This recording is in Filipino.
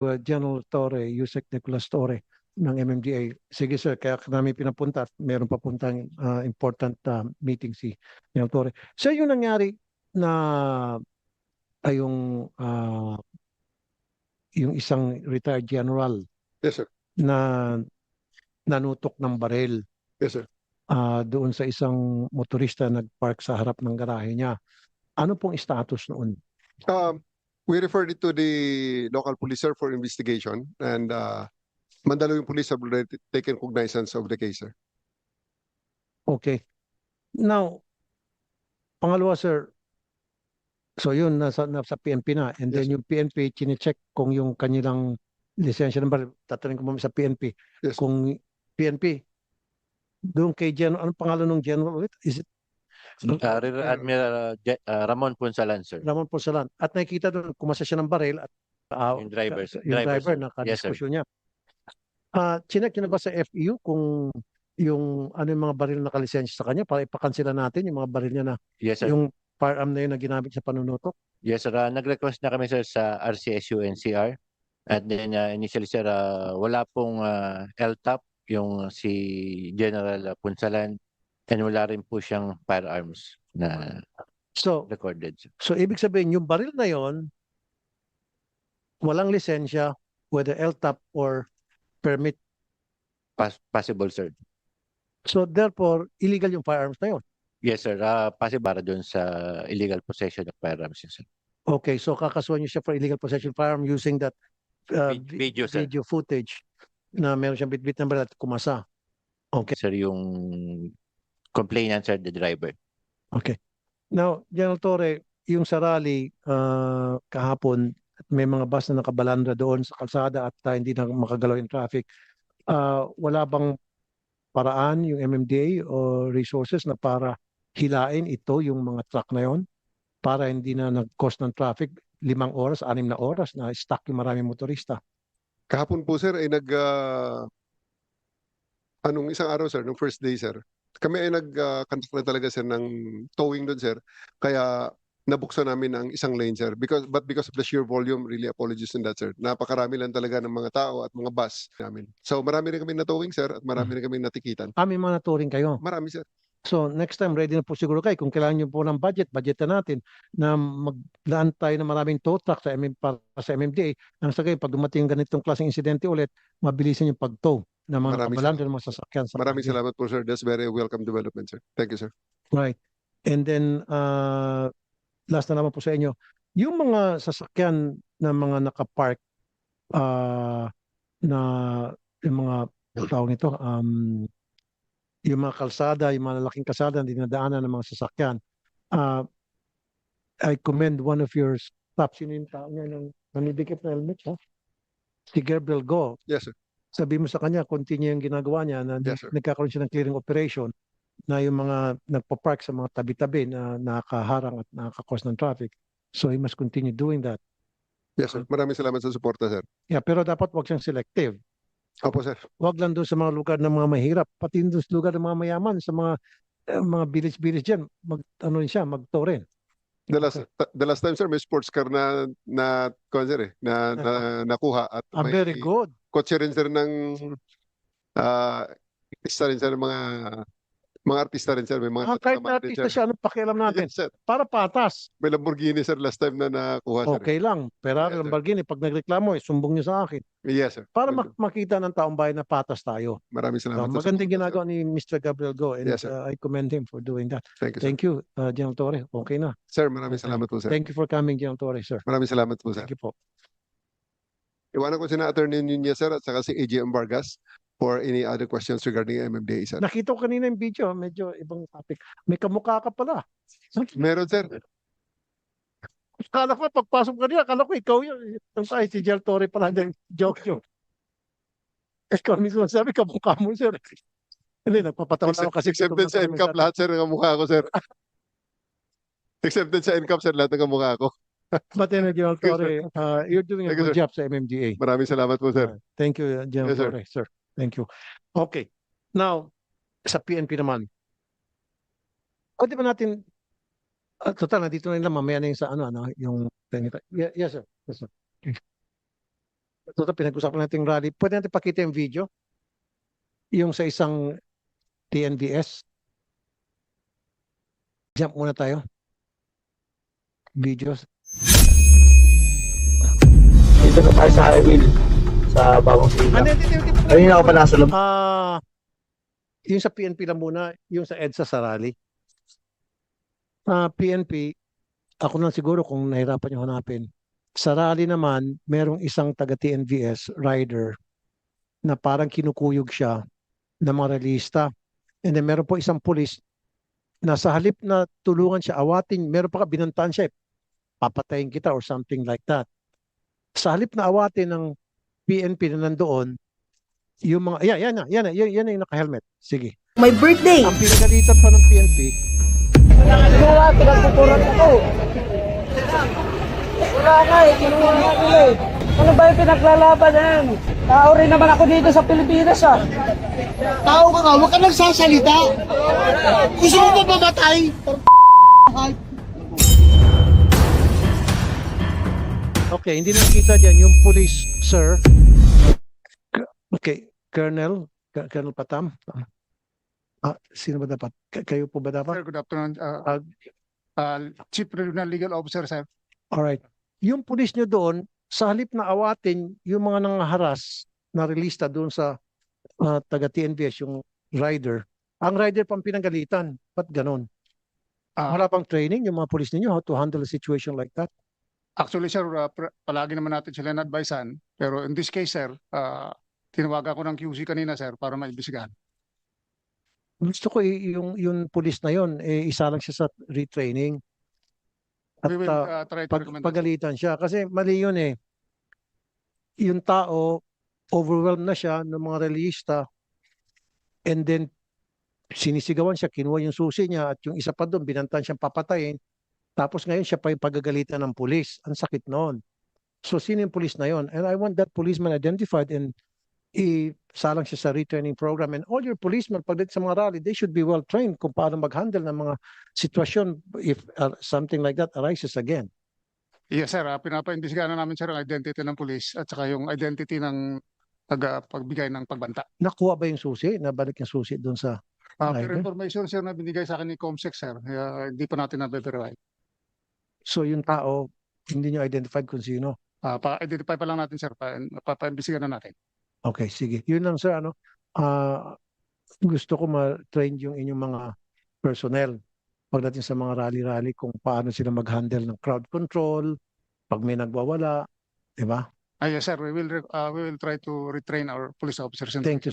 General Torre, Yusek Nicolas Torre ng MMDA. Sige sir, kaya namin pinapunta at meron papuntang important meeting si General Torre. Sir, yung nangyari na yung yung isang retired general Yes, sir. na nanutok ng baril Yes, sir. doon sa isang motorista nagpark sa harap ng garahe niya. Ano pong status noon? We referred it to the local police, sir, for investigation, and Mandaluyong police have already taken cognizance of the case, sir. Okay. Now, pangalawa sir, so yun, nasa PNP na. And then Yes, sir. yung PNP, chinecheck kung yung kanilang lisensya number, tatanungin ko muna sa PNP, Yes, sir. kung PNP, doon kay General, anong pangalan ng General ulit? Is it Rear Admiral Ramon Punsalan, sir. Ramon Porcelan? At nakikita doon, kumasa siya ng baril at Yung driver, yung driver, sir. nakadiskusyon niya. Chinek niyo na ba sa FEU kung yung ano yung mga baril na nakalisensya sa kanya para ipakansela natin yung mga baril niya na Yes, sir. yung firearm na yun na ginamit sa panunutok? Yes, sir. Nag-request na kami, sir, sa RCSU NCR. At then, initially, sir, wala pong LTAP, yung si General Punsalan, and wala rin po siyang firearms na So, recorded, sir. so ibig sabihin, yung baril na yon walang lisensya, whether LTAP or permit. Possible, sir. So therefore, illegal yung firearms na yon. Yes, sir. Possible para doon sa illegal possession of firearms, yes, sir. Okay, so kakasuhan niyo siya for illegal possession of firearm using that Video, sir. video footage na meron siyang bitbit na baril at kumasa. Okay. Sir, yung complainant, sir, the driver. Okay. Now, General Torre, yung sa rally kahapon, may mga bus na nakabalandra doon sa kalsada at hindi na makagalaw yung traffic. Wala bang paraan yung MMDA o resources na para hilain ito yung mga truck na yon para hindi na nag-cause ng traffic 5 oras, 6 na oras na stuck yung maraming motorista? Kahapon po, sir, ay anong isang araw, sir, nung first day, sir. Kami ay nag-conduct na talaga, sir, ng towing doon, sir. Kaya nabuksan namin ang isang lane, sir. But because of the sheer volume, really apologies on that, sir. Napakarami lang talaga ng mga tao at mga bus namin. So marami rin kami na towing, sir, at marami rin kami natikitan. May mga touring kayo. Marami, sir. So next time, ready na po siguro kayo. Kung kailangan nyo po ng budget na natin na maglaan tayo ng maraming tow truck para sa MMDA. Nang sa kayo, pag dumating ganitong klaseng insidente ulit, mabilisan yung pag-tow ng mga kabalandra ng mga sasakyan. Maraming salamat po, sir. That's very welcome development, sir. Thank you, sir. Right. And then, last na naman po sa inyo, yung mga sasakyan na mga nakapark na yung mga tawag nito, yung mga kalsada, yung mga lalaking kalsada na dinadaanan ng mga sasakyan. I commend one of your staff. Sino yung tao niya ng nanidikip na helmet, ha? Si Gabriel Go. Yes, sir. Sabi mo sa kanya, continue yung ginagawa niya na Yes, sir. nagkakaroon siya ng clearing operation na yung mga nagpa-park sa mga tabi-tabi na nakakaharang at nakaka-cause ng traffic. So he must continue doing that. Yes, sir. Maraming salamat sa suporta, sir. Yeah, pero dapat wag siyang selective. Opo, sir. Wag lang doon sa mga lugar ng mga mahirap, pati doon sa lugar ng mga mayaman, sa mga village diyan, mag-tow rin. The last time, sir, may sports car na sir, nakuha at may Very good. kotse rin, sir, ng artista rin, sir, mga artista rin, sir. May mga Kahit kasama na rin, artista sir. siya, anong pakialam natin? Yes, sir. Para patas. May Lamborghini, sir, last time na nakuha, sir. Okay lang. Ferrari, Yes, sir. Lamborghini, pag nagreklamo, sumbong niyo sa akin. Yes, sir. Para makita ng taong bayan na patas tayo. Maraming salamat. sa Magandang suporta, ginagawa ni Mr. Gabriel Go, and Yes, sir. I commend him for doing that. sir. Thank you, sir. Thank you, General Torre. Okay na. Sir, maraming salamat po, sir. Thank you for coming, General Torre, sir. Maraming salamat po, sir. Thank you po. Iwanan ko si Attorney Nunez, sir, at saka si AGM Vargas for any other questions regarding MMDA, sir. Nakita ko kanina yung video, medyo ibang topic. May kamukha ka pala. Meron, sir. Akala ko, pagpasok ka niya, akala ko ikaw yun. Ay, si General Torre pala, joke yun. Ikaw mismo sabi, kamukha mo, sir. Hindi, nagpapatawa na ako kasi. Except din sa NCAP, lahat, sir, ng kamukha ko, sir. Except din sa NCAP, sir, lahat ng kamukha ko. But then, General Thank you, Torre, you're doing a Thank you, good sir. job sa MMDA. Maraming salamat po, sir. Thank you, General Yes, sir. Torre, sir. Thank you. Okay. Now, sa PNP naman. Pwede ba natin, total, nandito na nila, mamaya na yung sa ano, yung, yes, sir. Yes, sir. Total, pinag-usapan natin yung rally. Pwede natin pakita yung video? Yung sa isang TNVS. Jump muna tayo. Videos. Dito na tayo sa highway sa Bawang Sila. Hindi. Kanina ako pa nasa loob. Yung sa PNP lang muna, yung sa EDSA sa rally. PNP, ako lang siguro kung nahirapan nyo hanapin. Sa rally naman, merong isang taga-TNVS rider na parang kinukuyog siya ng mga realista. And then meron po isang pulis na sa halip na tulungan siya, awatin, meron pa binantaan siya, papatayin kita or something like that. Sa halip na awatin ng PNP na nandoon, yung mga, yan na yung naka-helmet. Sige. My birthday! Ang pinagalitan pa ng PNP, Wala, pinagpupuran ako. Wala nga eh, kinuha nga nila eh. Ano ba yung pinaglalaban na yan? Tao rin naman ako dito sa Pilipinas ah. Tao ka nga, huwag ka nagsasalita. Gusto mo ba mamatay? okay, hindi nakita dyan yung police, sir. Okay, Colonel Patam. Sino ba dapat? Kayo po ba dapat? Sir, good afternoon. Chief Regional Legal Officer, sir. Alright. Yung pulis nyo doon, sa halip na awatin yung mga nangaharas na relista doon sa taga-TNVS, yung rider. Ang rider pang pinagalitan. Ba't ganon? Wala pang training yung mga pulis ninyo how to handle a situation like that? Actually, sir, palagi naman natin sila na-advisean. Pero in this case, sir, tinawagan ko ng QC kanina, sir, para maimbisigahan. Gusto ko yung pulis na yon isa lang siya sa retraining. At We will try to recommend. pagalitan siya. Kasi mali yun eh. Yung tao, overwhelmed na siya ng mga realista and then sinisigawan siya, kinuha yung susi niya at yung isa pa doon, binantan siyang papatayin. Tapos ngayon siya pa yung pagagalitan ng pulis. Ang sakit noon. So sino yung pulis na yon? And I want that policeman identified and isalang siya sa retraining program. And all your policemen, pagdating sa mga rally, they should be well trained kung paano mag-handle ng mga sitwasyon if something like that arises again. Yes, sir. Pinapaimbisigahan na namin, sir, ang identity ng police at saka yung identity ng pagbigay ng pagbanta. Nakuha ba yung susi? Nabalik yung susi doon sa Pero Rider? information, sir, na binigay sa akin ni Comsec, sir, hindi pa natin na-verify. So yung tao, hindi nyo identified kung sino. Pa-identify pa lang natin, sir. Papaimbisigahan na natin. Okay, sige. Yun lang sir, gusto ko ma-train yung inyong mga personnel pagdating sa mga rally-rally kung paano sila mag-handle ng crowd control, pag may nagwawala, di ba? Yes, sir. We will try to retrain our police officers. Thank you, sir.